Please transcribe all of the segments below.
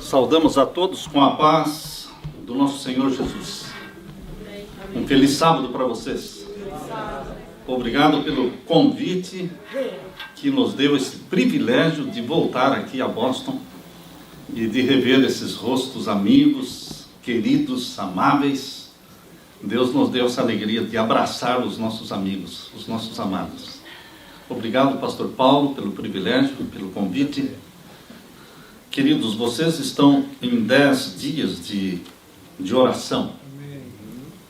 Saudamos a todos com a paz do nosso Senhor Jesus. Um feliz sábado para vocês. Obrigado pelo convite que nos deu esse privilégio de voltar aqui a Boston e de rever esses rostos amigos, queridos, amáveis. Deus nos deu essa alegria de abraçar os nossos amigos, os nossos amados. Obrigado, Pastor Paulo, pelo privilégio, pelo convite. Queridos, vocês estão em 10 dias de oração,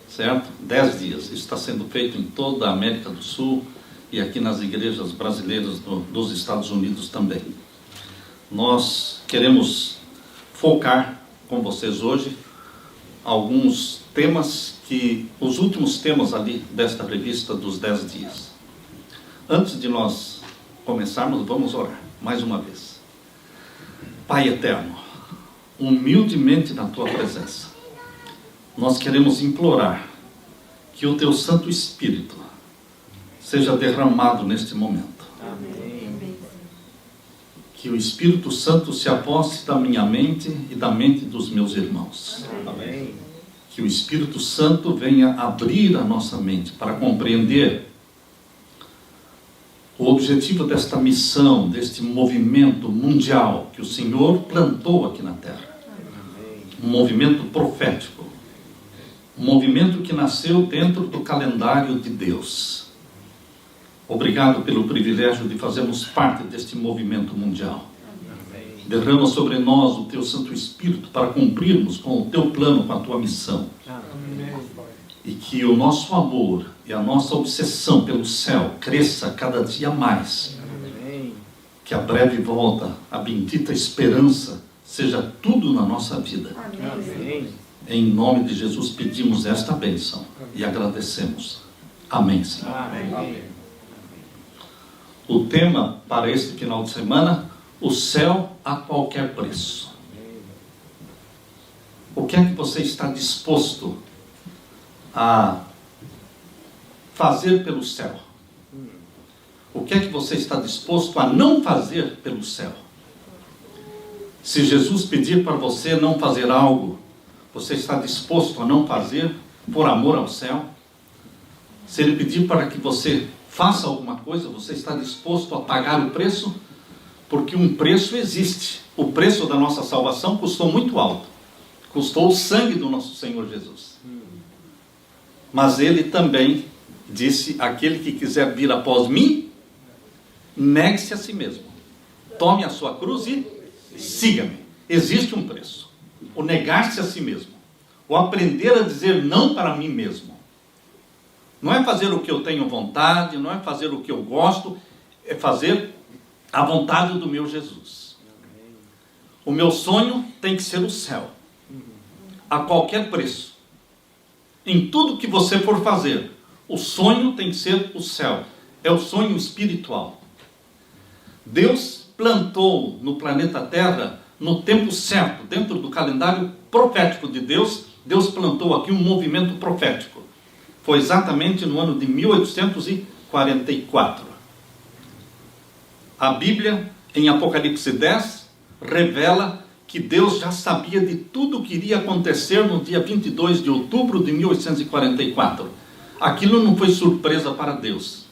certo? 10 dias. Isso está sendo feito em toda a América do Sul e aqui nas igrejas brasileiras dos Estados Unidos também. Nós queremos focar com vocês hoje alguns temas os últimos temas ali desta revista dos 10 dias. Antes de nós começarmos, vamos orar mais uma vez. Pai eterno, humildemente na Tua presença, nós queremos implorar que o Teu Santo Espírito seja derramado neste momento. Amém. Que o Espírito Santo se aposse da minha mente e da mente dos meus irmãos. Amém. Que o Espírito Santo venha abrir a nossa mente para compreender o objetivo desta missão, deste movimento mundial que o Senhor plantou aqui na Terra. Um movimento profético. Um movimento que nasceu dentro do calendário de Deus. Obrigado pelo privilégio de fazermos parte deste movimento mundial. Derrama sobre nós o Teu Santo Espírito para cumprirmos com o Teu plano, com a Tua missão. E que o nosso amor e a nossa obsessão pelo céu cresça cada dia mais. Amém. Que a breve volta, a bendita esperança, seja tudo na nossa vida. Amém. Em nome de Jesus pedimos esta bênção e agradecemos. Amém, Senhor. Amém. O tema para este final de semana: o céu a qualquer preço. O que é que você está disposto a fazer pelo céu? O que é que você está disposto a não fazer pelo céu? Se Jesus pedir para você não fazer algo, você está disposto a não fazer por amor ao céu? Se Ele pedir para que você faça alguma coisa, você está disposto a pagar o preço? Porque um preço existe. O preço da nossa salvação custou muito alto. Custou o sangue do nosso Senhor Jesus. Mas Ele também disse: aquele que quiser vir após mim, negue-se a si mesmo. Tome a sua cruz e siga-me. Existe um preço. O negar-se a si mesmo. O aprender a dizer não para mim mesmo. Não é fazer o que eu tenho vontade, não é fazer o que eu gosto, é fazer a vontade do meu Jesus. O meu sonho tem que ser o céu. A qualquer preço. Em tudo que você for fazer, o sonho tem que ser o céu. É o sonho espiritual. Deus plantou no planeta Terra, no tempo certo, dentro do calendário profético de Deus, Deus plantou aqui um movimento profético. Foi exatamente no ano de 1844. A Bíblia, em Apocalipse 10, revela que Deus já sabia de tudo o que iria acontecer no dia 22 de outubro de 1844. Aquilo não foi surpresa para Deus.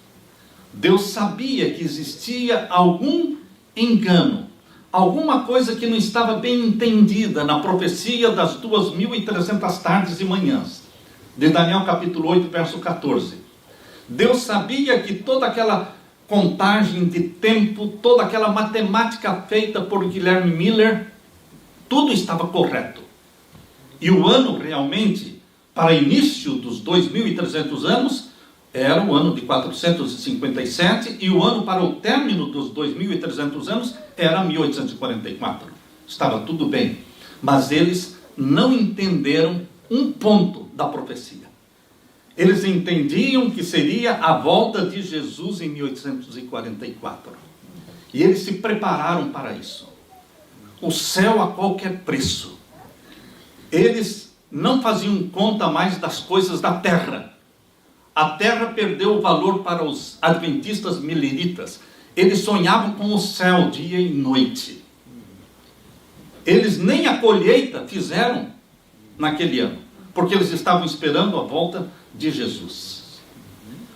Deus sabia que existia algum engano, alguma coisa que não estava bem entendida na profecia das 2.300 tardes e manhãs, de Daniel capítulo 8, verso 14. Deus sabia que toda aquela contagem de tempo, toda aquela matemática feita por Guilherme Miller, tudo estava correto. E o ano realmente, para início dos 2.300 anos, era o ano de 457, e o ano para o término dos 2.300 anos era 1844. Estava tudo bem. Mas eles não entenderam um ponto da profecia. Eles entendiam que seria a volta de Jesus em 1844. E eles se prepararam para isso. O céu a qualquer preço. Eles não faziam conta mais das coisas da terra. A terra perdeu o valor para os adventistas mileritas. Eles sonhavam com o céu dia e noite. Eles nem a colheita fizeram naquele ano, porque eles estavam esperando a volta de Jesus.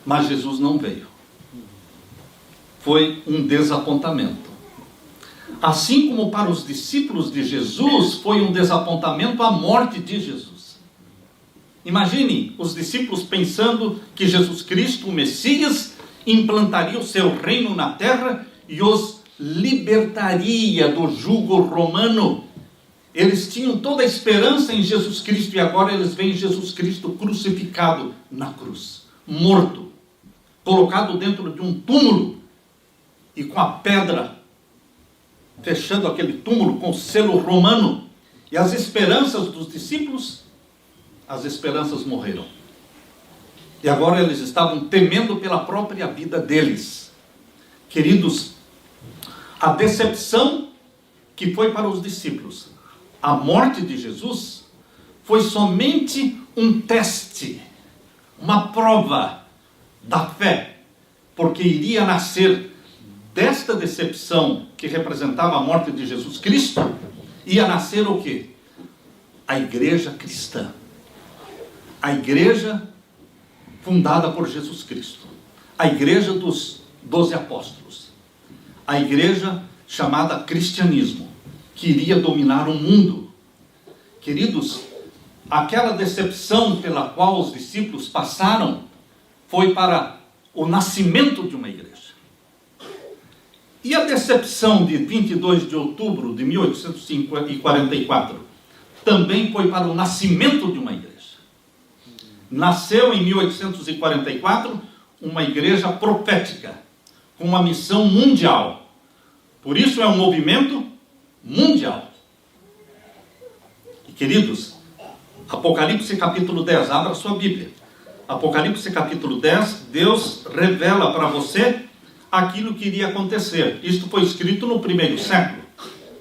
Mas Jesus não veio. Foi um desapontamento. Assim como para os discípulos de Jesus foi um desapontamento a morte de Jesus. Imagine os discípulos pensando que Jesus Cristo, o Messias, implantaria o seu reino na terra e os libertaria do jugo romano. Eles tinham toda a esperança em Jesus Cristo e agora eles veem Jesus Cristo crucificado na cruz, morto, colocado dentro de um túmulo e com a pedra fechando aquele túmulo com o selo romano. E as esperanças dos discípulos, as esperanças morreram. E agora eles estavam temendo pela própria vida deles. Queridos, a decepção que foi para os discípulos, a morte de Jesus, foi somente um teste, uma prova da fé, porque iria nascer desta decepção que representava a morte de Jesus Cristo, ia nascer o quê? A igreja cristã. A igreja fundada por Jesus Cristo. A igreja dos 12 apóstolos. A igreja chamada cristianismo, que iria dominar o mundo. Queridos, aquela decepção pela qual os discípulos passaram foi para o nascimento de uma igreja. E a decepção de 22 de outubro de 1844 também foi para o nascimento de uma igreja. Nasceu em 1844 uma igreja profética, com uma missão mundial. Por isso é um movimento mundial. E queridos, Apocalipse capítulo 10, abra sua Bíblia. Apocalipse capítulo 10, Deus revela para você aquilo que iria acontecer. Isto foi escrito no primeiro século,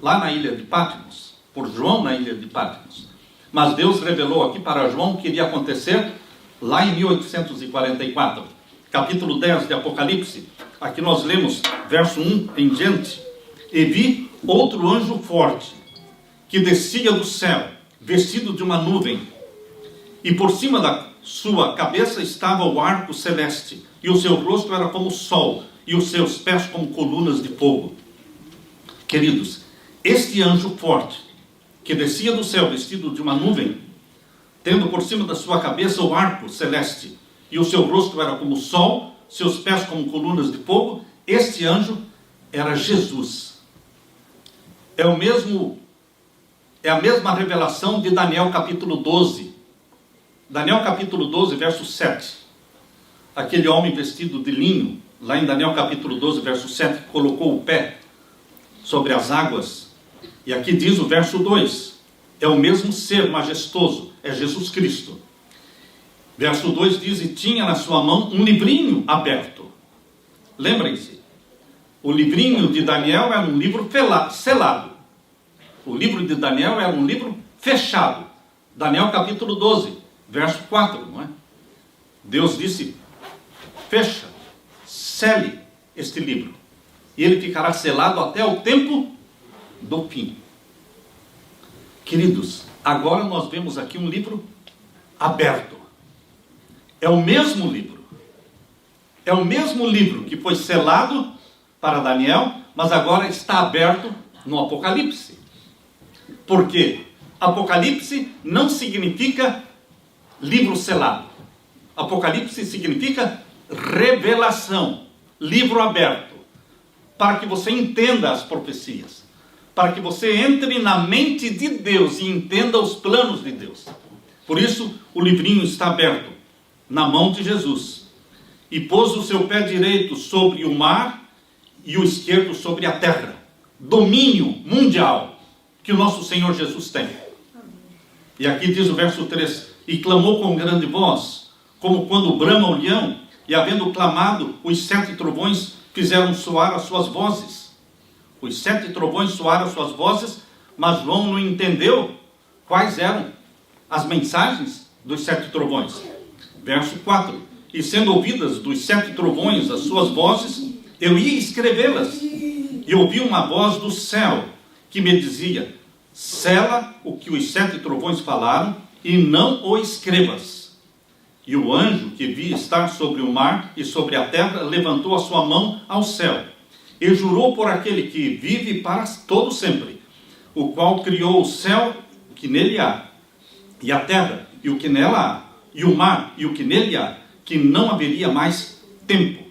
lá na ilha de Patmos, por João na ilha de Patmos. Mas Deus revelou aqui para João que iria acontecer lá em 1844. Capítulo 10 de Apocalipse, aqui nós lemos verso 1 em diante. E vi outro anjo forte, que descia do céu, vestido de uma nuvem, e por cima da sua cabeça estava o arco celeste, e o seu rosto era como o sol, e os seus pés como colunas de fogo. Queridos, este anjo forte, que descia do céu vestido de uma nuvem, tendo por cima da sua cabeça o arco celeste, e o seu rosto era como o sol, seus pés como colunas de fogo, este anjo era Jesus. É a mesma revelação de Daniel capítulo 12. Daniel capítulo 12, verso 7. Aquele homem vestido de linho, lá em Daniel capítulo 12, verso 7, colocou o pé sobre as águas. E aqui diz o verso 2, é o mesmo ser majestoso, é Jesus Cristo. Verso 2 diz, e tinha na sua mão um livrinho aberto. Lembrem-se, o livrinho de Daniel era um livro selado. O livro de Daniel era um livro fechado. Daniel capítulo 12, verso 4, não é? Deus disse, fecha, sele este livro, e ele ficará selado até o tempo do fim. Queridos, agora nós vemos aqui um livro aberto. É o mesmo livro. É o mesmo livro que foi selado para Daniel, mas agora está aberto no Apocalipse. Por quê? Apocalipse não significa livro selado. Apocalipse significa revelação, livro aberto, para que você entenda as profecias, para que você entre na mente de Deus e entenda os planos de Deus. Por isso, o livrinho está aberto na mão de Jesus. E pôs o seu pé direito sobre o mar e o esquerdo sobre a terra. Domínio mundial que o nosso Senhor Jesus tem. E aqui diz o verso 3, e clamou com grande voz, como quando brama o leão, e havendo clamado, os 7 trovões fizeram soar as suas vozes. Os 7 trovões soaram as suas vozes, mas João não entendeu quais eram as mensagens dos 7 trovões. Verso 4, e sendo ouvidas dos 7 trovões as suas vozes, eu ia escrevê-las, e ouvi uma voz do céu, que me dizia, sela o que os 7 trovões falaram e não o escrevas. E o anjo que vi estar sobre o mar e sobre a terra levantou a sua mão ao céu e jurou por aquele que vive para todo sempre, o qual criou o céu, o que nele há, e a terra, e o que nela há, e o mar, e o que nele há, que não haveria mais tempo.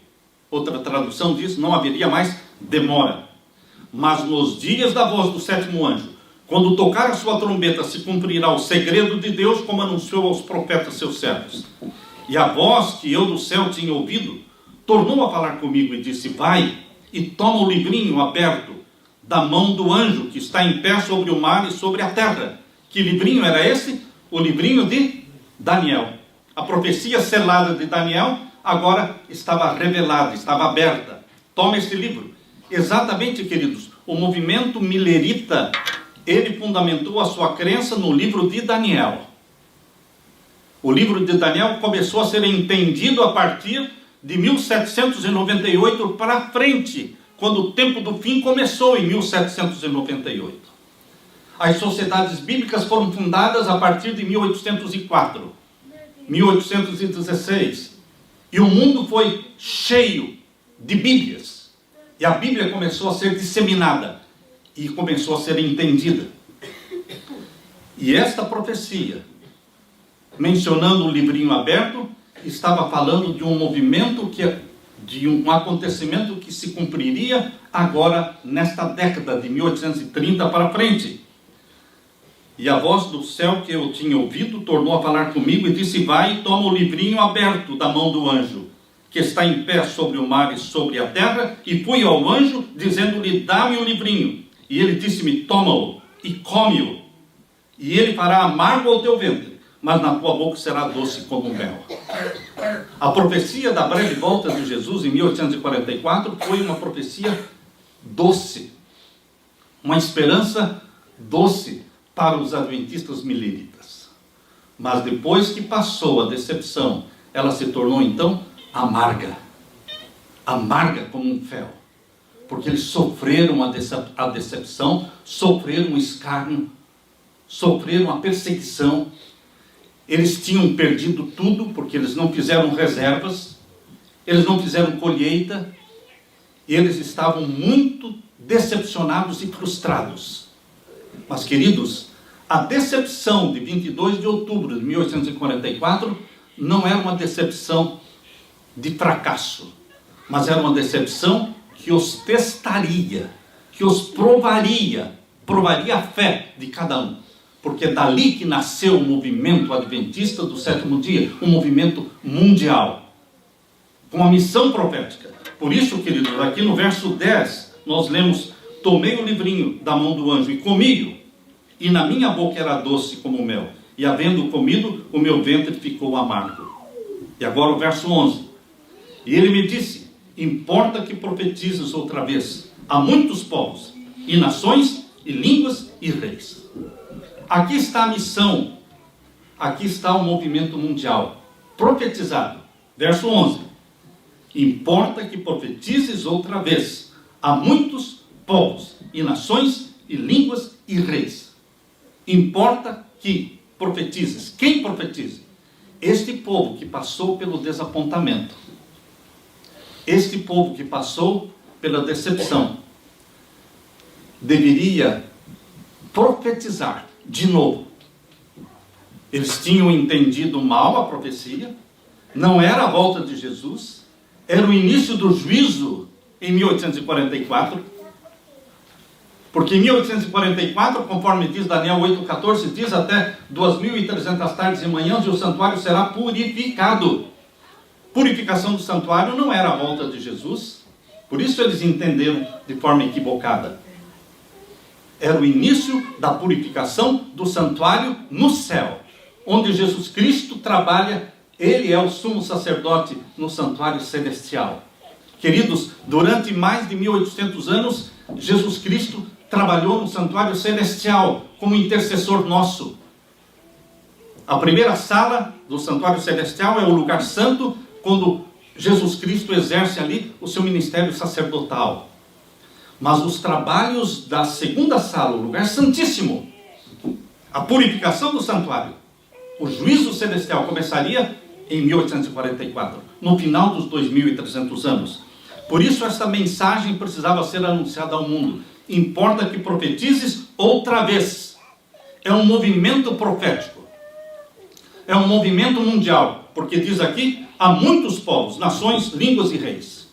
Outra tradução diz, não haveria mais demora. Mas nos dias da voz do 7º anjo, quando tocar a sua trombeta, se cumprirá o segredo de Deus, como anunciou aos profetas seus servos. E a voz que eu do céu tinha ouvido, tornou a falar comigo e disse, vai e toma o livrinho aberto da mão do anjo que está em pé sobre o mar e sobre a terra. Que livrinho era esse? O livrinho de Daniel. A profecia selada de Daniel agora estava revelada, estava aberta. Toma esse livro. Exatamente, queridos, o movimento milerita, ele fundamentou a sua crença no livro de Daniel. O livro de Daniel começou a ser entendido a partir de 1798 para frente, quando o tempo do fim começou em 1798. As sociedades bíblicas foram fundadas a partir de 1804, 1816. E o mundo foi cheio de Bíblias. E a Bíblia começou a ser disseminada e começou a ser entendida. E esta profecia, mencionando o livrinho aberto, estava falando de um movimento, de um acontecimento que se cumpriria agora nesta década de 1830 para frente. E a voz do céu que eu tinha ouvido tornou a falar comigo e disse, vai e toma o livrinho aberto da mão do anjo, que está em pé sobre o mar e sobre a terra, e fui ao anjo, dizendo-lhe, dá-me o livrinho. E ele disse-me, toma-o e come-o, e ele fará amargo ao teu ventre, mas na tua boca será doce como mel. A profecia da breve volta de Jesus em 1844 foi uma profecia doce, uma esperança doce para os adventistas mileritas. Mas depois que passou a decepção, ela se tornou então amarga. Amarga como um fel. Porque eles sofreram a decepção, sofreram o escárnio, sofreram a perseguição. Eles tinham perdido tudo, porque eles não fizeram reservas, eles não fizeram colheita, e eles estavam muito decepcionados e frustrados. Mas, queridos, a decepção de 22 de outubro de 1844 não era uma decepção de fracasso, mas era uma decepção que os testaria, que os provaria a fé de cada um. Porque é dali que nasceu o movimento adventista do 7º dia, um movimento mundial, com a missão profética. Por isso, queridos, aqui no verso 10, nós lemos, tomei o livrinho da mão do anjo e comi-o, e na minha boca era doce como mel, e havendo comido, o meu ventre ficou amargo. E agora o verso 11, e ele me disse, importa que profetizes outra vez a muitos povos, e nações, e línguas, e reis. Aqui está a missão, aqui está o movimento mundial, profetizado. Verso 11, importa que profetizes outra vez a muitos povos, e nações, e línguas, e reis. Importa que profetizes. Quem profetize? Este povo que passou pelo desapontamento, este povo que passou pela decepção, deveria profetizar de novo. Eles tinham entendido mal a profecia, não era a volta de Jesus, era o início do juízo em 1844, porque em 1844, conforme diz Daniel 8,14, diz até 2.300 tardes e manhãs, e o santuário será purificado. Purificação do santuário não era a volta de Jesus, por isso eles entenderam de forma equivocada. Era o início da purificação do santuário no céu, onde Jesus Cristo trabalha, ele é o sumo sacerdote no santuário celestial. Queridos, durante mais de 1800 anos, Jesus Cristo trabalhou no santuário celestial como intercessor nosso. A primeira sala do santuário celestial é o lugar santo, quando Jesus Cristo exerce ali o seu ministério sacerdotal. Mas os trabalhos da segunda sala, o lugar santíssimo, a purificação do santuário, o juízo celestial começaria em 1844, no final dos 2.300 anos. Por isso essa mensagem precisava ser anunciada ao mundo. Importa que profetizes outra vez. É um movimento profético. É um movimento mundial, porque diz aqui, há muitos povos, nações, línguas e reis.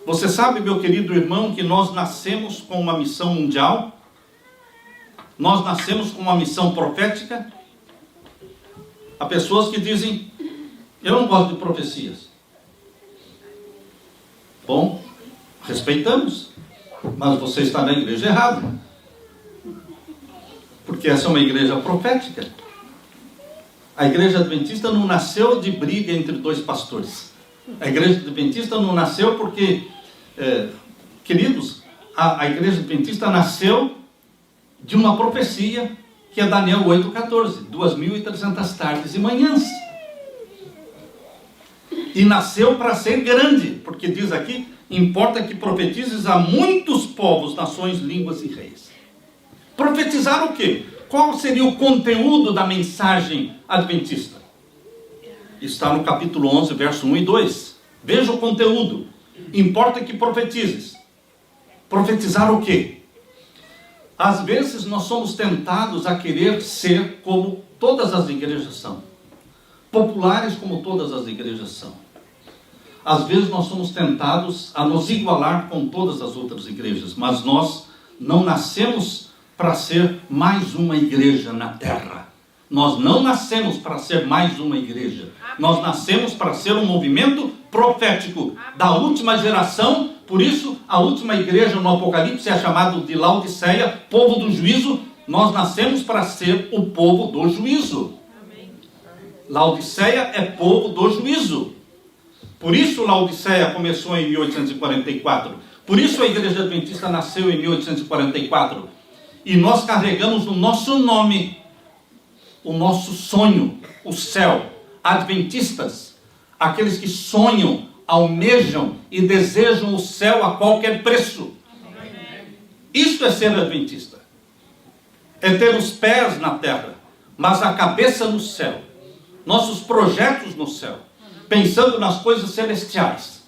Você sabe, meu querido irmão, que nós nascemos com uma missão mundial? Nós nascemos com uma missão profética? Há pessoas que dizem, eu não gosto de profecias. Bom, respeitamos, mas você está na igreja errada. Porque essa é uma igreja profética. A igreja adventista não nasceu de briga entre dois pastores. A igreja adventista não nasceu porque, queridos, a igreja adventista nasceu de uma profecia que é Daniel 8,14, 2.300 tardes e manhãs. E nasceu para ser grande, porque diz aqui, importa que profetizes a muitos povos, nações, línguas e reis. Profetizar o quê? Qual seria o conteúdo da mensagem adventista? Está no capítulo 11, verso 1 e 2. Veja o conteúdo. Importa que profetizes. Profetizar o quê? Às vezes nós somos tentados a querer ser como todas as igrejas são. Populares como todas as igrejas são. Às vezes nós somos tentados a nos igualar com todas as outras igrejas. Mas nós não nascemos para ser mais uma igreja na terra. Nós não nascemos para ser mais uma igreja. Nós nascemos para ser um movimento profético da última geração. Por isso, a última igreja no Apocalipse é chamada de Laodiceia, povo do juízo. Nós nascemos para ser o povo do juízo. Laodiceia é povo do juízo. Por isso Laodiceia começou em 1844. Por isso a igreja adventista nasceu em 1844. E nós carregamos no nosso nome o nosso sonho, o céu. Adventistas, aqueles que sonham, almejam e desejam o céu a qualquer preço. Isto é ser adventista. É ter os pés na terra, mas a cabeça no céu. Nossos projetos no céu, pensando nas coisas celestiais.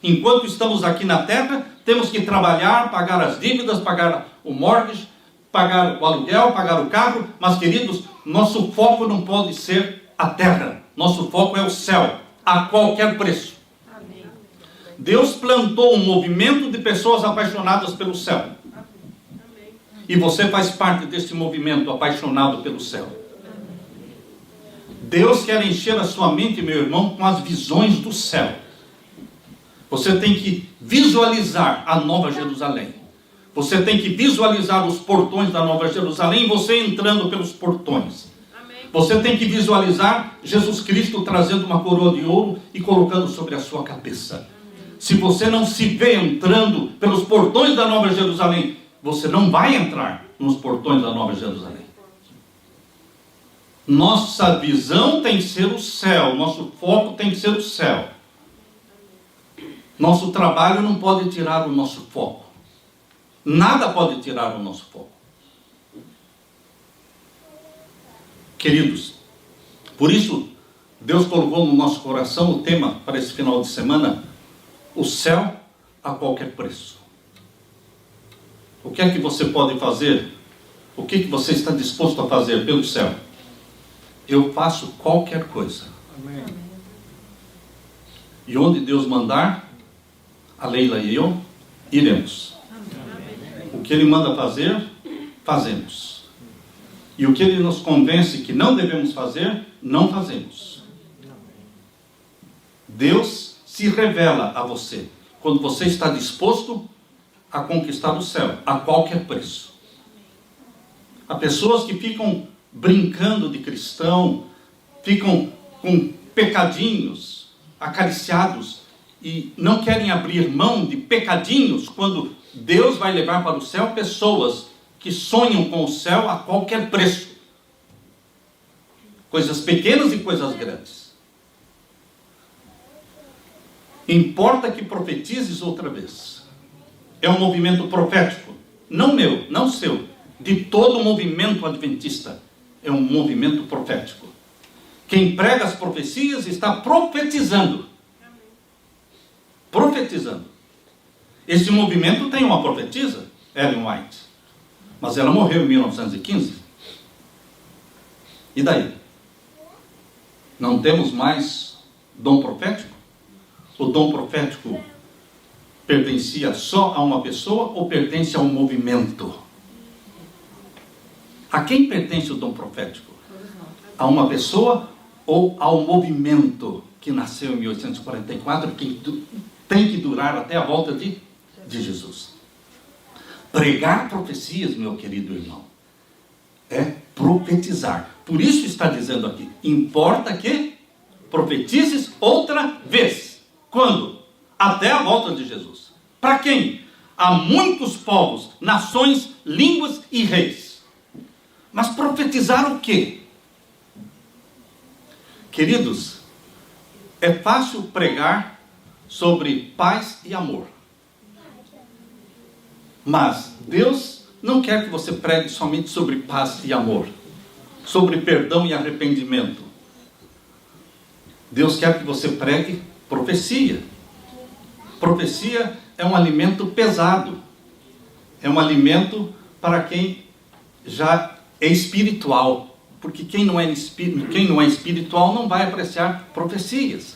Enquanto estamos aqui na terra, temos que trabalhar, pagar as dívidas, pagar o mortgage, pagar o aluguel, pagar o carro. Mas, queridos, nosso foco não pode ser a terra. Nosso foco é o céu, a qualquer preço. Amém. Deus plantou um movimento de pessoas apaixonadas pelo céu. Amém. E você faz parte desse movimento apaixonado pelo céu. Deus quer encher a sua mente, meu irmão, com as visões do céu. Você tem que visualizar a Nova Jerusalém. Você tem que visualizar os portões da Nova Jerusalém, você entrando pelos portões. Amém. Você tem que visualizar Jesus Cristo trazendo uma coroa de ouro e colocando sobre a sua cabeça. Amém. Se você não se vê entrando pelos portões da Nova Jerusalém, você não vai entrar nos portões da Nova Jerusalém. Nossa visão tem que ser o céu, nosso foco tem que ser o céu. Nosso trabalho não pode tirar o nosso foco. Nada pode tirar o nosso foco. Queridos, por isso, Deus colocou no nosso coração o tema para esse final de semana: o céu a qualquer preço. O que é que você pode fazer? O que você está disposto a fazer pelo céu? Eu faço qualquer coisa. Amém. E onde Deus mandar, a Leila e eu iremos. Amém. O que Ele manda fazer, fazemos. E o que Ele nos convence que não devemos fazer, não fazemos. Deus se revela a você quando você está disposto a conquistar o céu, a qualquer preço. Há pessoas que ficam brincando de cristão, ficam com pecadinhos acariciados e não querem abrir mão de pecadinhos, quando Deus vai levar para o céu pessoas que sonham com o céu a qualquer preço. Coisas pequenas e coisas grandes. Importa que profetizes outra vez. é um movimento profético. Não meu, não seu. De todo o movimento adventista. É um movimento profético. Quem prega as profecias está profetizando. Profetizando. Esse movimento tem uma profetisa, Ellen White. Mas ela morreu em 1915. E daí? Não temos mais dom profético? O dom profético pertencia só a uma pessoa ou pertence a um movimento? A quem pertence o dom profético? A uma pessoa ou ao movimento que nasceu em 1844, que tem que durar até a volta de Jesus? Pregar profecias, meu querido irmão, é profetizar. Por isso está dizendo aqui, importa que profetizes outra vez. Quando? Até a volta de Jesus. Para quem? A muitos povos, nações, línguas e reis. Mas profetizar o quê? Queridos, é fácil pregar sobre paz e amor. Mas Deus não quer que você pregue somente sobre paz e amor, sobre perdão e arrependimento. Deus quer que você pregue profecia. Profecia é um alimento pesado. É um alimento para quem já é espiritual. Porque quem não é espiritual não vai apreciar profecias.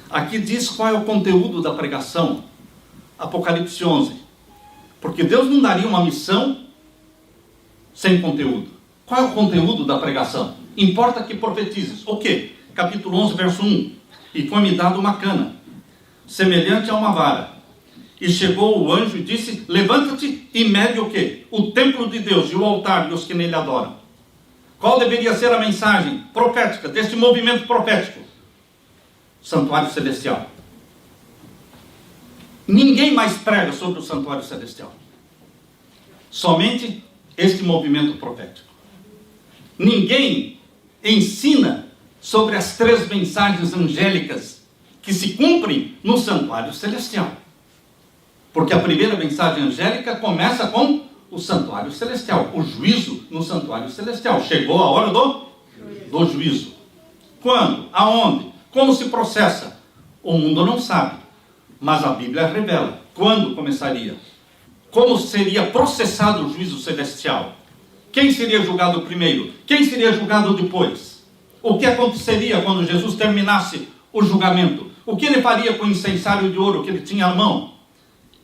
Aqui diz qual é o conteúdo da pregação. Apocalipse 11. Porque Deus não daria uma missão sem conteúdo. Qual é o conteúdo da pregação? Importa que profetizes. O quê? Capítulo 11, verso 1. E foi-me dado uma cana, semelhante a uma vara. E chegou o anjo e disse, levanta-te e mede o quê? O templo de Deus e o altar e os que nele adoram. Qual deveria ser a mensagem profética deste movimento profético? Santuário celestial. Ninguém mais prega sobre o santuário celestial. Somente este movimento profético. Ninguém ensina sobre as 3 mensagens angélicas que se cumprem no santuário celestial. Porque a primeira mensagem angélica começa com o santuário celestial, o juízo no santuário celestial. Chegou a hora do juízo. Quando? Aonde? Como se processa? O mundo não sabe, mas a Bíblia revela. Quando começaria? Como seria processado o juízo celestial? Quem seria julgado primeiro? Quem seria julgado depois? O que aconteceria quando Jesus terminasse o julgamento? O que ele faria com o incensário de ouro que ele tinha à mão?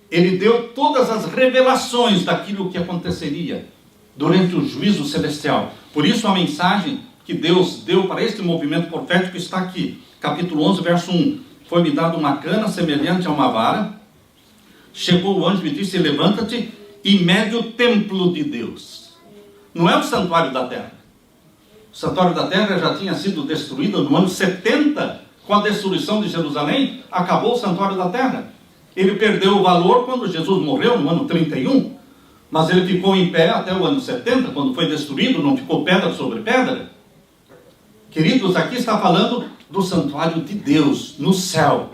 Ele deu todas as revelações daquilo que aconteceria durante o juízo celestial. Por isso a mensagem que Deus deu para este movimento profético está aqui. Capítulo 11, verso 1. Foi-me dado uma cana semelhante a uma vara. Chegou o anjo e disse, levanta-te e mede o templo de Deus. Não é o santuário da terra. O santuário da terra já tinha sido destruído no ano 70. Com a destruição de Jerusalém, acabou o santuário da terra. Ele perdeu o valor quando Jesus morreu, no ano 31. Mas ele ficou em pé até o ano 70, quando foi destruído, não ficou pedra sobre pedra. Queridos, aqui está falando do santuário de Deus, no céu.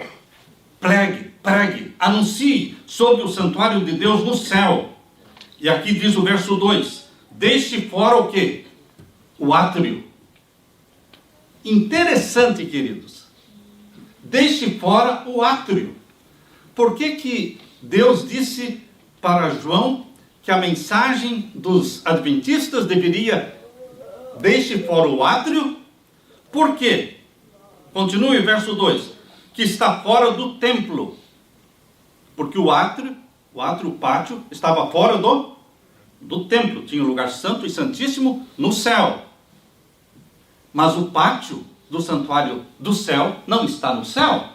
Pregue, anuncie sobre o santuário de Deus no céu. E aqui diz o verso 2, deixe fora o quê? O átrio. Interessante, queridos. Deixe fora o átrio. Por que Deus disse para João que a mensagem dos adventistas deveria deixe fora o átrio? Por quê? Continue o verso 2. Que está fora do templo. Porque o átrio, o pátio, estava fora do templo. Tinha o lugar santo e santíssimo no céu. Mas o pátio do santuário do céu não está no céu.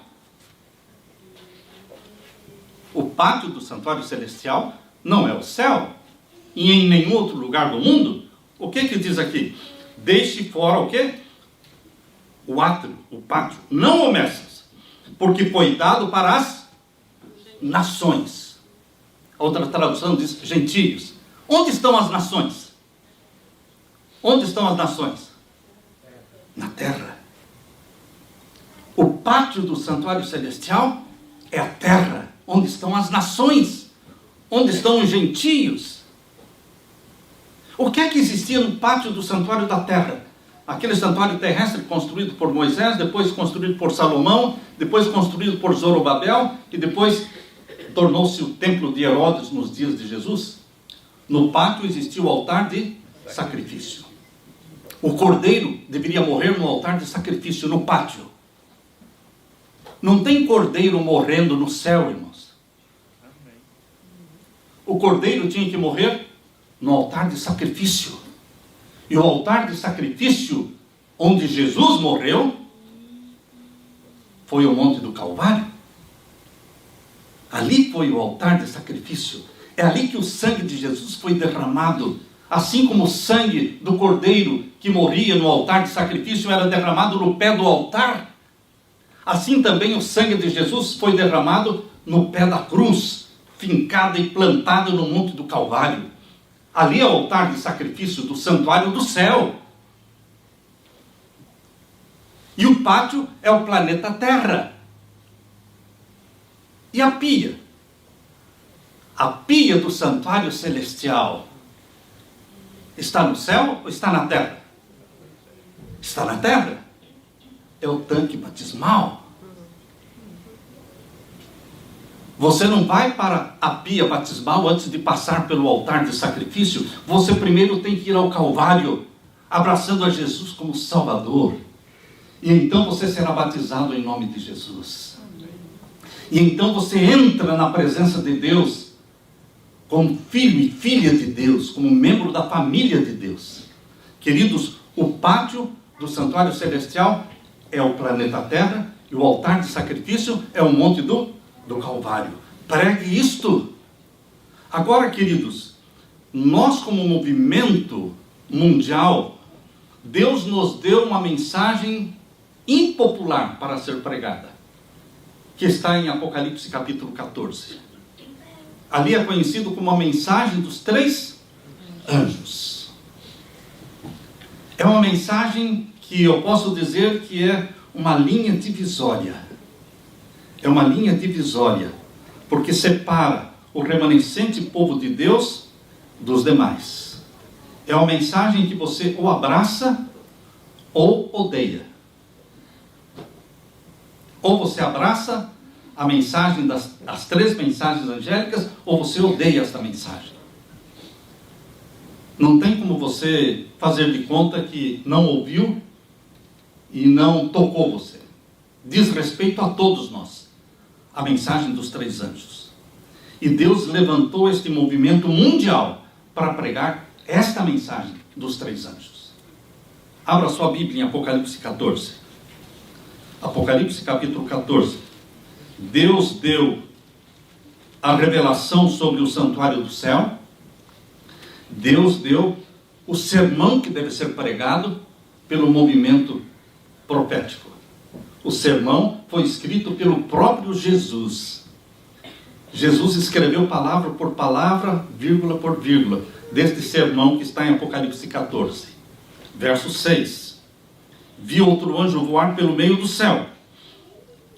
O pátio do santuário celestial não é o céu. E em nenhum outro lugar do mundo. O que diz aqui? Deixe fora o quê? O átrio, o pátio. Não o mexas, porque foi dado para as nações. A outra tradução diz gentios. Onde estão as nações? Onde estão as nações? Na terra. O pátio do santuário celestial é a terra. onde estão as nações, onde estão os gentios. O que é que existia no pátio do santuário da terra? Aquele santuário terrestre construído por Moisés, depois construído por Salomão, depois construído por Zorobabel, e depois tornou-se o templo de Herodes nos dias de Jesus. No pátio existia o altar de sacrifício. O cordeiro deveria morrer no altar de sacrifício, no pátio. Não tem cordeiro morrendo no céu, irmãos. O cordeiro tinha que morrer no altar de sacrifício. E o altar de sacrifício onde Jesus morreu foi o Monte do Calvário. Ali foi o altar de sacrifício. É ali que o sangue de Jesus foi derramado. Assim como o sangue do cordeiro que morria no altar de sacrifício era derramado no pé do altar, assim também o sangue de Jesus foi derramado no pé da cruz, fincado e plantado no Monte do Calvário. Ali é o altar de sacrifício do santuário do céu. E o pátio é o planeta Terra. E a pia? A pia do santuário celestial está no céu ou está na terra? Está na terra. É o tanque batismal. Você não vai para a pia batismal antes de passar pelo altar de sacrifício. Você primeiro tem que ir ao Calvário, abraçando a Jesus como Salvador. E então você será batizado em nome de Jesus. E então você entra na presença de Deus como filho e filha de Deus, como membro da família de Deus. Queridos, o pátio do santuário celestial é o planeta Terra e o altar de sacrifício é o Monte do Calvário. Pregue isto. Agora, queridos, nós como movimento mundial, Deus nos deu uma mensagem impopular para ser pregada, que está em Apocalipse capítulo 14. Ali é conhecido como a mensagem dos 3 anjos. É uma mensagem que eu posso dizer que é uma linha divisória. É uma linha divisória, porque separa o remanescente povo de Deus dos demais. É uma mensagem que você ou abraça ou odeia. Ou você abraça a mensagem das 3 mensagens angélicas, ou você odeia esta mensagem. Não tem como você fazer de conta que não ouviu e não tocou você. Diz respeito a todos nós, a mensagem dos 3 anjos. E Deus levantou este movimento mundial para pregar esta mensagem dos 3 anjos. Abra sua Bíblia em Apocalipse 14. Apocalipse capítulo 14. Deus deu a revelação sobre o santuário do céu. Deus deu o sermão que deve ser pregado pelo movimento profético. O sermão foi escrito pelo próprio Jesus. Jesus escreveu palavra por palavra, vírgula por vírgula, deste sermão que está em Apocalipse 14. Verso 6. Vi outro anjo voar pelo meio do céu,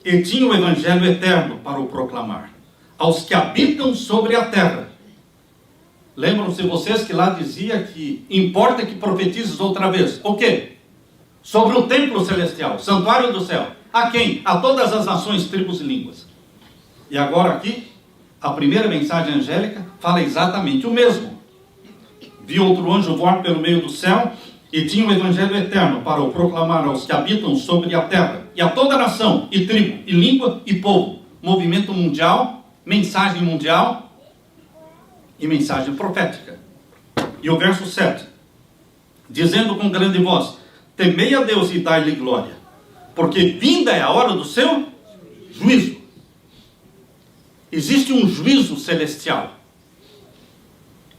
e tinha o evangelho eterno para o proclamar aos que habitam sobre a terra. Lembram-se vocês que lá dizia que importa que profetizes outra vez. O quê? Sobre o templo celestial, santuário do céu. A quem? A todas as nações, tribos e línguas. E agora aqui, a primeira mensagem angélica fala exatamente o mesmo. Vi outro anjo voar pelo meio do céu, e tinha o evangelho eterno para o proclamar aos que habitam sobre a terra, e a toda nação, e tribo, e língua, e povo. Movimento mundial, mensagem mundial e mensagem profética. E o verso 7, dizendo com grande voz: temei a Deus e dai-lhe glória, porque vinda é a hora do seu juízo. Existe um juízo celestial.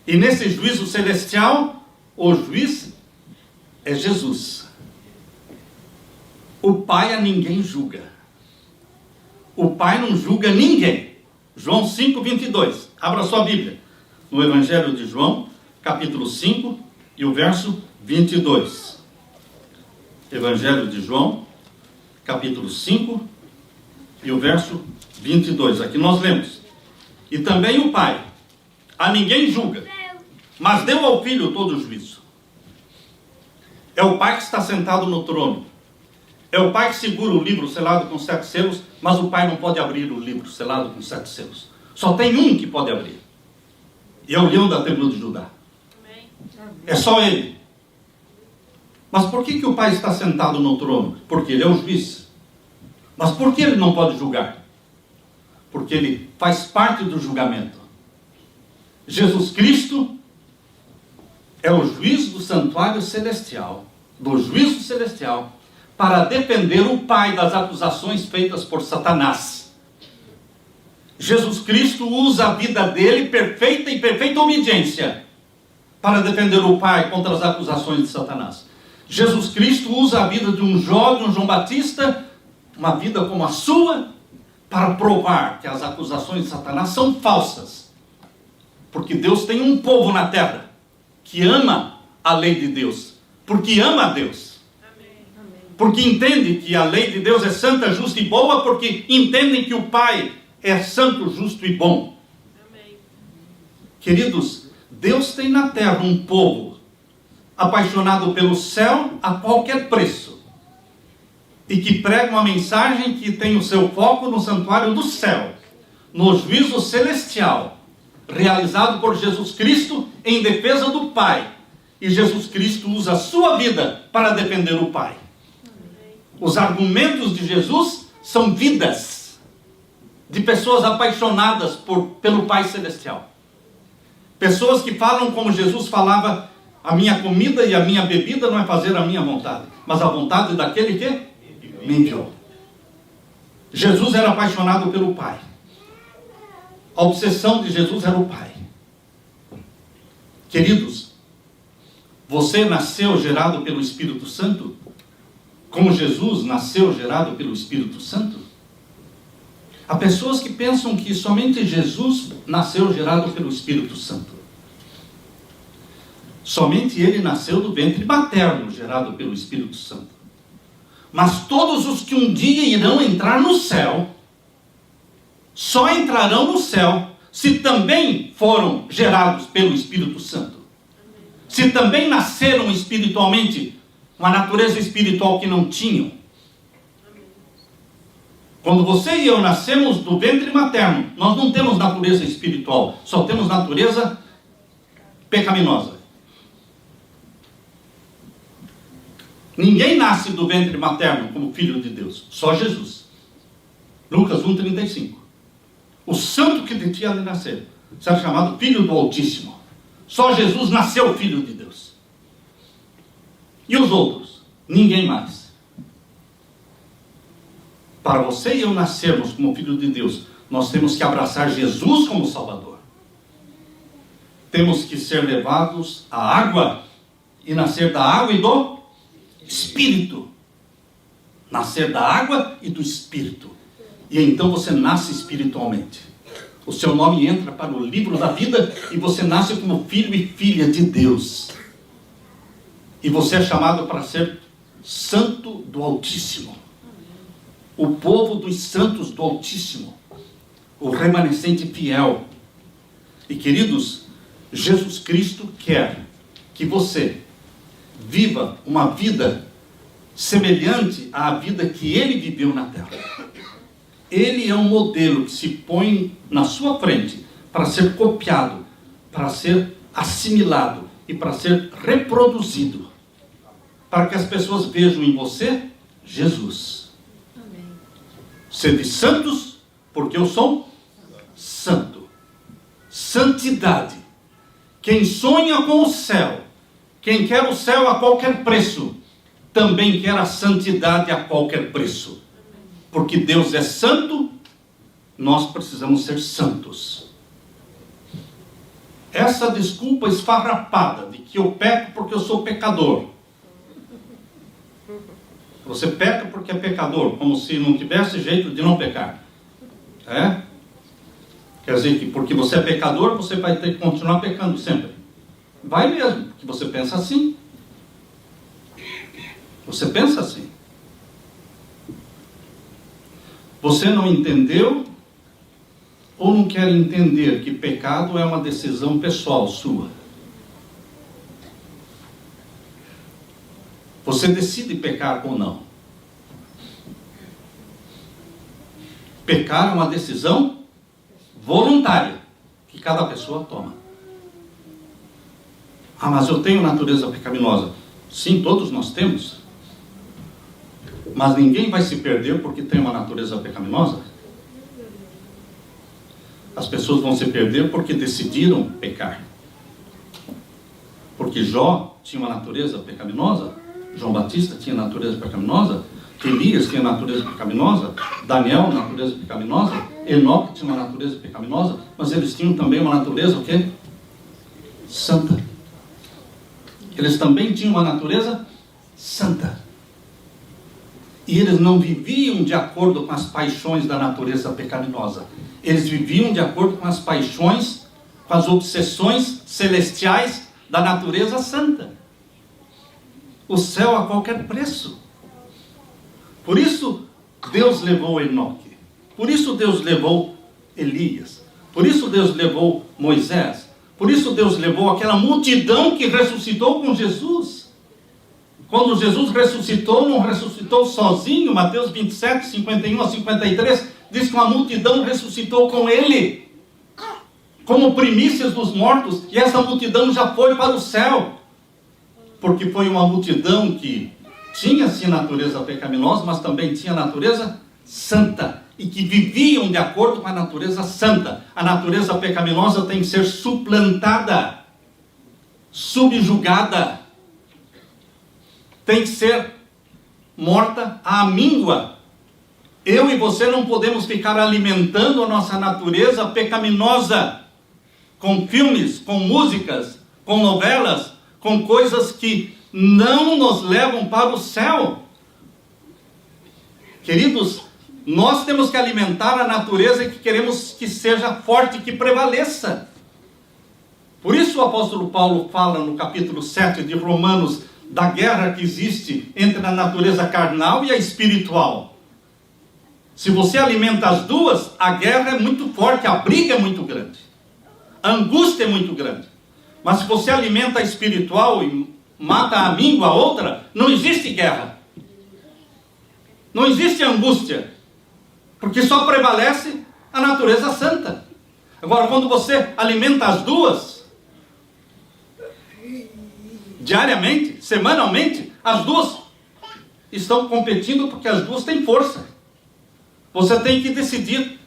E nesse juízo celestial, o juiz é Jesus. O Pai a ninguém julga. O Pai não julga ninguém. João 5:22. Abra sua Bíblia. No Evangelho de João, capítulo 5 e o verso 22. Evangelho de João, capítulo 5 e o verso 22. Aqui nós lemos: e também o Pai, a ninguém julga, mas deu ao Filho todo o juízo. É o Pai que está sentado no trono. É o Pai que segura o livro selado com 7 selos, mas o Pai não pode abrir o livro selado com 7 selos. Só tem um que pode abrir. E é o leão da tribo de Judá. É só ele. Mas por que o Pai está sentado no trono? Porque ele é o juiz. Mas por que ele não pode julgar? Porque ele faz parte do julgamento. Jesus Cristo é o juiz do santuário celestial, do juízo celestial, para defender o Pai das acusações feitas por Satanás. Jesus Cristo usa a vida dele perfeita e perfeita obediência para defender o Pai contra as acusações de Satanás. Jesus Cristo usa a vida de um jovem, um João Batista, uma vida como a sua, para provar que as acusações de Satanás são falsas. Porque Deus tem um povo na terra que ama a lei de Deus, porque ama a Deus. Porque entende que a lei de Deus é santa, justa e boa, porque entendem que o Pai é santo, justo e bom. Amém. Queridos, Deus tem na terra um povo apaixonado pelo céu a qualquer preço, e que prega uma mensagem que tem o seu foco no santuário do céu, no juízo celestial, realizado por Jesus Cristo em defesa do Pai. E Jesus Cristo usa a sua vida para defender o Pai. Os argumentos de Jesus são vidas de pessoas apaixonadas pelo Pai Celestial. Pessoas que falam como Jesus falava: a minha comida e a minha bebida não é fazer a minha vontade, mas a vontade daquele que me enviou. Jesus era apaixonado pelo Pai. A obsessão de Jesus era o Pai. Queridos, você nasceu gerado pelo Espírito Santo, como Jesus nasceu gerado pelo Espírito Santo? Há pessoas que pensam que somente Jesus nasceu gerado pelo Espírito Santo. Somente ele nasceu do ventre materno, gerado pelo Espírito Santo. Mas todos os que um dia irão entrar no céu, só entrarão no céu se também foram gerados pelo Espírito Santo. Se também nasceram espiritualmente, uma natureza espiritual que não tinham. Quando você e eu nascemos do ventre materno, nós não temos natureza espiritual, só temos natureza pecaminosa. Ninguém nasce do ventre materno como filho de Deus, só Jesus. Lucas 1,35. O santo que de ti há de nascer será chamado filho do Altíssimo. Só Jesus nasceu filho de Deus. E os outros? Ninguém mais. Para você e eu nascermos como filho de Deus, nós temos que abraçar Jesus como Salvador. Temos que ser levados à água e nascer da água e do Espírito. Nascer da água e do Espírito. E então você nasce espiritualmente. O seu nome entra para o livro da vida e você nasce como filho e filha de Deus. E você é chamado para ser santo do Altíssimo. O povo dos santos do Altíssimo. O remanescente fiel. E queridos, Jesus Cristo quer que você viva uma vida semelhante à vida que ele viveu na terra. Ele é um modelo que se põe na sua frente para ser copiado, para ser assimilado e para ser reproduzido. Para que as pessoas vejam em você Jesus. Amém. Sede santos, porque eu sou santo. Santidade. Quem sonha com o céu, quem quer o céu a qualquer preço, também quer a santidade a qualquer preço. Porque Deus é santo, nós precisamos ser santos. Essa desculpa esfarrapada de que eu peco porque eu sou pecador. Você peca porque é pecador, como se não tivesse jeito de não pecar. É? Quer dizer que porque você é pecador, você vai ter que continuar pecando sempre. Vai mesmo, porque você pensa assim. Você pensa assim. Você não entendeu ou não querem entender que pecado é uma decisão pessoal sua. Você decide pecar ou não. Pecar é uma decisão voluntária que cada pessoa toma. Ah, mas eu tenho natureza pecaminosa. Sim, todos nós temos. Mas ninguém vai se perder porque tem uma natureza pecaminosa. As pessoas vão se perder porque decidiram pecar. Porque Jó tinha uma natureza pecaminosa, João Batista tinha natureza pecaminosa, Elias tinha natureza pecaminosa, Daniel natureza pecaminosa, Enoque tinha uma natureza pecaminosa, mas eles tinham também uma natureza o quê? Santa. Eles também tinham uma natureza santa. E eles não viviam de acordo com as paixões da natureza pecaminosa. Eles viviam de acordo com as paixões, com as obsessões celestiais da natureza santa. O céu a qualquer preço. Por isso Deus levou Enoque. Por isso Deus levou Elias. Por isso Deus levou Moisés. Por isso Deus levou aquela multidão que ressuscitou com Jesus. Quando Jesus ressuscitou, não ressuscitou sozinho. Mateus 27, 51 a 53, diz que uma multidão ressuscitou com ele, como primícias dos mortos, e essa multidão já foi para o céu, porque foi uma multidão que tinha sim natureza pecaminosa, mas também tinha natureza santa, e que viviam de acordo com a natureza santa. A natureza pecaminosa tem que ser suplantada, subjugada, tem que ser morta à míngua. Eu e você não podemos ficar alimentando a nossa natureza pecaminosa com filmes, com músicas, com novelas, com coisas que não nos levam para o céu. Queridos, nós temos que alimentar a natureza que queremos que seja forte, que prevaleça. Por isso o apóstolo Paulo fala no capítulo 7 de Romanos da guerra que existe entre a natureza carnal e a espiritual. Se você alimenta as duas, a guerra é muito forte, a briga é muito grande, a angústia é muito grande. Mas se você alimenta a espiritual e mata a míngua a outra, não existe guerra, não existe angústia, porque só prevalece a natureza santa. Agora, quando você alimenta as duas, diariamente, semanalmente, as duas estão competindo, porque as duas têm força. Você tem que decidir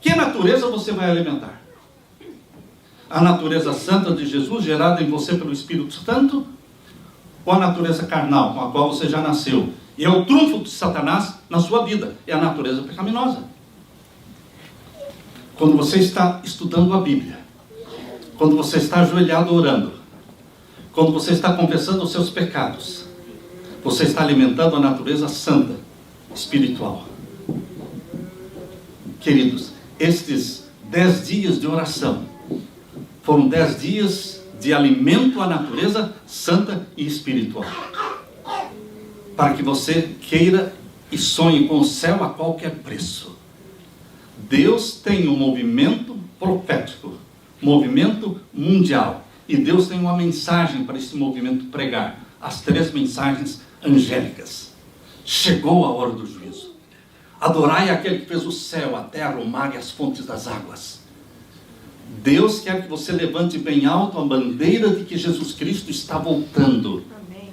que natureza você vai alimentar. A natureza santa de Jesus, gerada em você pelo Espírito Santo, ou a natureza carnal, com a qual você já nasceu? E é o trunfo de Satanás na sua vida, é a natureza pecaminosa. Quando você está estudando a Bíblia, quando você está ajoelhado orando, quando você está confessando os seus pecados, você está alimentando a natureza santa, espiritual. Queridos, estes 10 dias de oração foram 10 dias de alimento à natureza santa e espiritual, para que você queira e sonhe com o céu a qualquer preço. Deus tem um movimento profético, movimento mundial, e Deus tem uma mensagem para esse movimento pregar, as 3 mensagens angélicas. Chegou a hora do juízo. Adorai aquele que fez o céu, a terra, o mar e as fontes das águas. Deus quer que você levante bem alto a bandeira de que Jesus Cristo está voltando. Amém.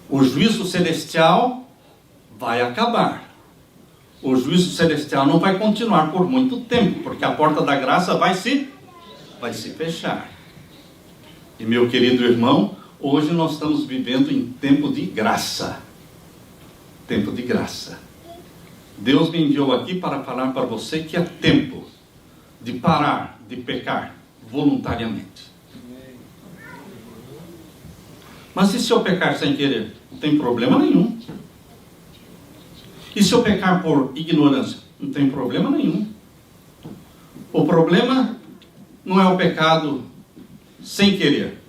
O juízo celestial vai acabar. O juízo celestial não vai continuar por muito tempo, porque a porta da graça vai se fechar. E meu querido irmão, hoje nós estamos vivendo em tempo de graça. Tempo de graça. Deus me enviou aqui para falar para você que é tempo de parar de pecar voluntariamente. Mas e se eu pecar sem querer? Não tem problema nenhum. E se eu pecar por ignorância? Não tem problema nenhum. O problema não é o pecado sem querer.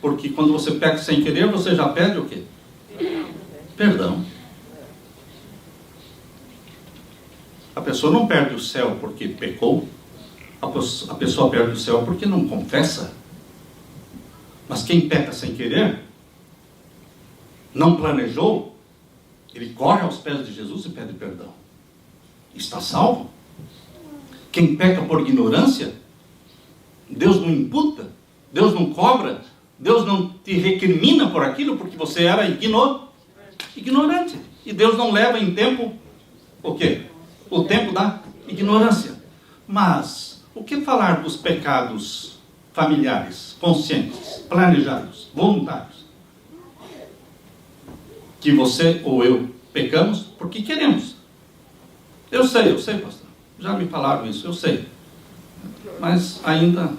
Porque quando você peca sem querer, você já pede o quê? Perdão. A pessoa não perde o céu porque pecou. a pessoa perde o céu porque não confessa. Mas quem peca sem querer, não planejou, ele corre aos pés de Jesus e pede perdão. Está salvo. Quem peca por ignorância, Deus não imputa, Deus não cobra, Deus não te recrimina por aquilo, porque você era ignorante. E Deus não leva em tempo, o quê? O tempo da ignorância. Mas, o que falar dos pecados familiares, conscientes, planejados, voluntários? Que você ou eu pecamos porque queremos. Eu sei, pastor. Já me falaram isso, eu sei. Mas ainda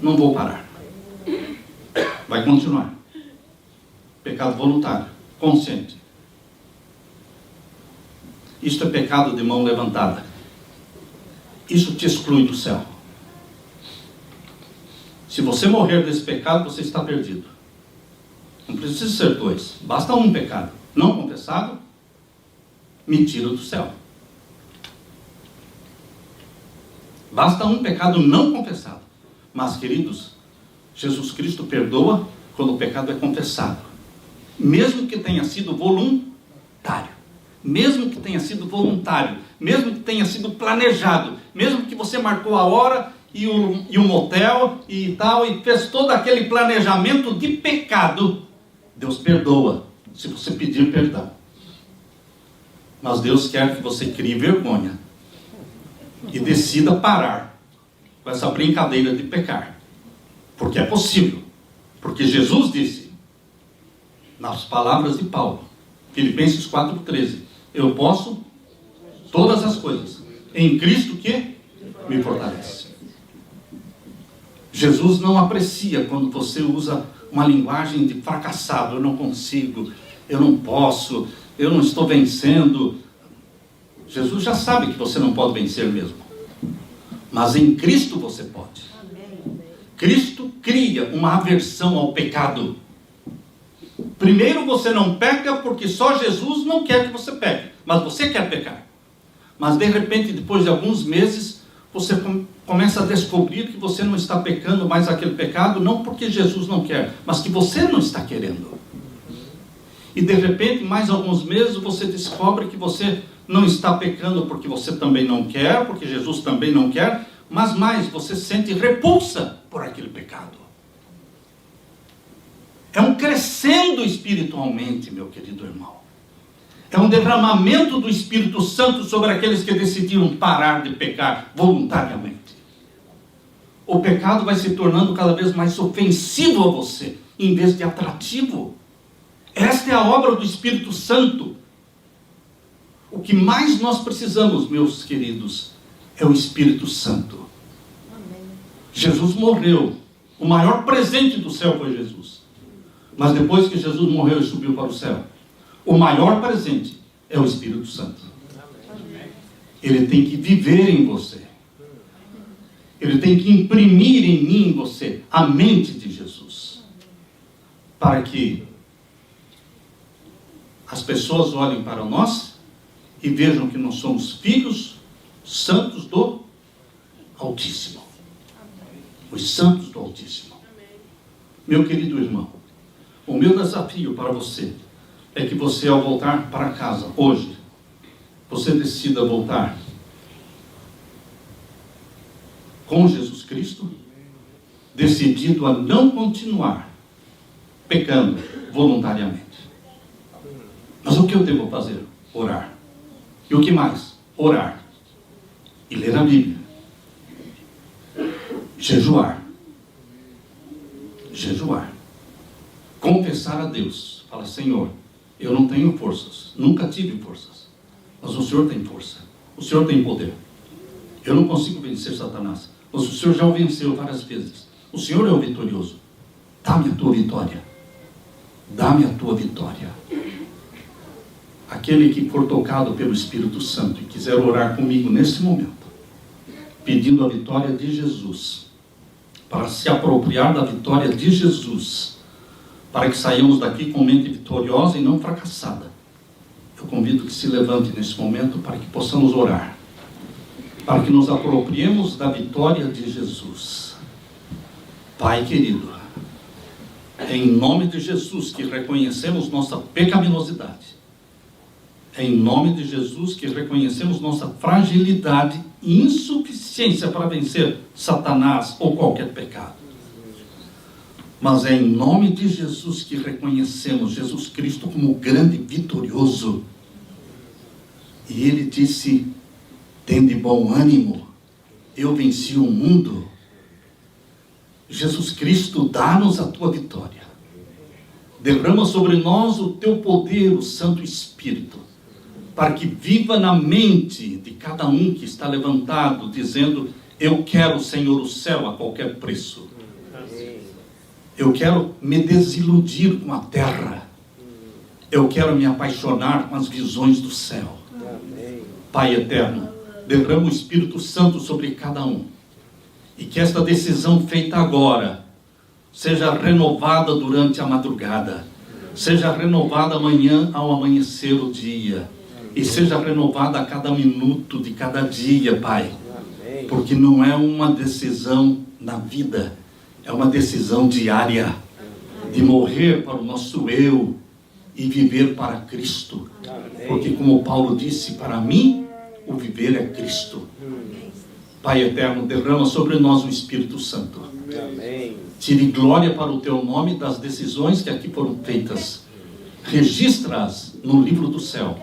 não vou parar. Vai continuar. Pecado voluntário, consciente. Isto é pecado de mão levantada. Isso te exclui do céu. Se você morrer desse pecado, você está perdido. Não precisa ser dois. Basta um pecado não confessado, me tira do céu. Basta um pecado não confessado. Mas, queridos, Jesus Cristo perdoa quando o pecado é confessado. Mesmo que tenha sido voluntário. Mesmo que tenha sido voluntário. Mesmo que tenha sido planejado. Mesmo que você marcou a hora e o motel e tal, e fez todo aquele planejamento de pecado. Deus perdoa, se você pedir perdão. Mas Deus quer que você crie vergonha e decida parar com essa brincadeira de pecar. Porque é possível. Porque Jesus disse, nas palavras de Paulo, Filipenses 4,13, eu posso todas as coisas em Cristo que me fortalece. Jesus não aprecia quando você usa uma linguagem de fracassado. Eu não consigo, eu não posso, eu não estou vencendo. Jesus já sabe que você não pode vencer mesmo. Mas em Cristo você pode. Cristo cria uma aversão ao pecado. Primeiro, você não peca porque só Jesus não quer que você peque. Mas você quer pecar. Mas de repente, depois de alguns meses, você começa a descobrir que você não está pecando mais aquele pecado, não porque Jesus não quer, mas que você não está querendo. E de repente, mais alguns meses, você descobre que você não está pecando porque você também não quer, porque Jesus também não quer, mas mais, você sente repulsa por aquele pecado. É um crescendo espiritualmente, meu querido irmão. É um derramamento do Espírito Santo sobre aqueles que decidiram parar de pecar voluntariamente. O pecado vai se tornando cada vez mais ofensivo a você, em vez de atrativo. Esta é a obra do Espírito Santo. O que mais nós precisamos, meus queridos, é o Espírito Santo. Amém. Jesus morreu. O maior presente do céu foi Jesus. Mas depois que Jesus morreu e subiu para o céu, o maior presente é o Espírito Santo. Ele tem que viver em você. Ele tem que imprimir em mim, em você, a mente de Jesus. Para que as pessoas olhem para nós e vejam que nós somos filhos santos do Altíssimo. Os santos do Altíssimo. Meu querido irmão, o meu desafio para você é que você, ao voltar para casa hoje, você decida voltar com Jesus Cristo, decidido a não continuar pecando voluntariamente. Mas o que eu devo fazer? Orar. E o que mais? Orar. E ler a Bíblia. Jejuar. Jejuar. Confessar a Deus. Fala, Senhor, eu não tenho forças. Nunca tive forças. Mas o Senhor tem força. O Senhor tem poder. Eu não consigo vencer Satanás. Mas o Senhor já o venceu várias vezes. O Senhor é o vitorioso. Dá-me a tua vitória. Dá-me a tua vitória. Aquele que for tocado pelo Espírito Santo e quiser orar comigo nesse momento, pedindo a vitória de Jesus, para se apropriar da vitória de Jesus, para que saiamos daqui com mente vitoriosa e não fracassada, eu convido que se levante nesse momento para que possamos orar. para que nos apropriemos da vitória de Jesus. Pai querido, em nome de Jesus que reconhecemos nossa pecaminosidade, em nome de Jesus que reconhecemos nossa fragilidade e insuficiência para vencer Satanás ou qualquer pecado. Mas é em nome de Jesus que reconhecemos Jesus Cristo como o grande vitorioso. E ele disse: tende bom ânimo, eu venci o mundo. Jesus Cristo, dá-nos a tua vitória. Derrama sobre nós o teu poder, o Santo Espírito, para que viva na mente de cada um que está levantado, dizendo: eu quero, Senhor, o céu a qualquer preço. Eu quero me desiludir com a terra. Eu quero me apaixonar com as visões do céu. Pai eterno, derrama o Espírito Santo sobre cada um. E que esta decisão feita agora seja renovada durante a madrugada. Seja renovada amanhã ao amanhecer o dia. E seja renovada a cada minuto de cada dia, Pai. Porque não é uma decisão na vida, é uma decisão diária. De morrer para o nosso eu e viver para Cristo. Porque como Paulo disse, para mim, o viver é Cristo. Pai eterno, derrama sobre nós o Espírito Santo. Tire glória para o teu nome das decisões que aqui foram feitas. Registra-as no livro do céu.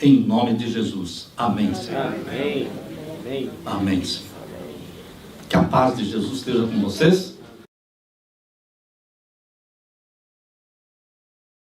Em nome de Jesus. Amém, Senhor. Amém. Amém, Senhor. Que a paz de Jesus esteja com vocês.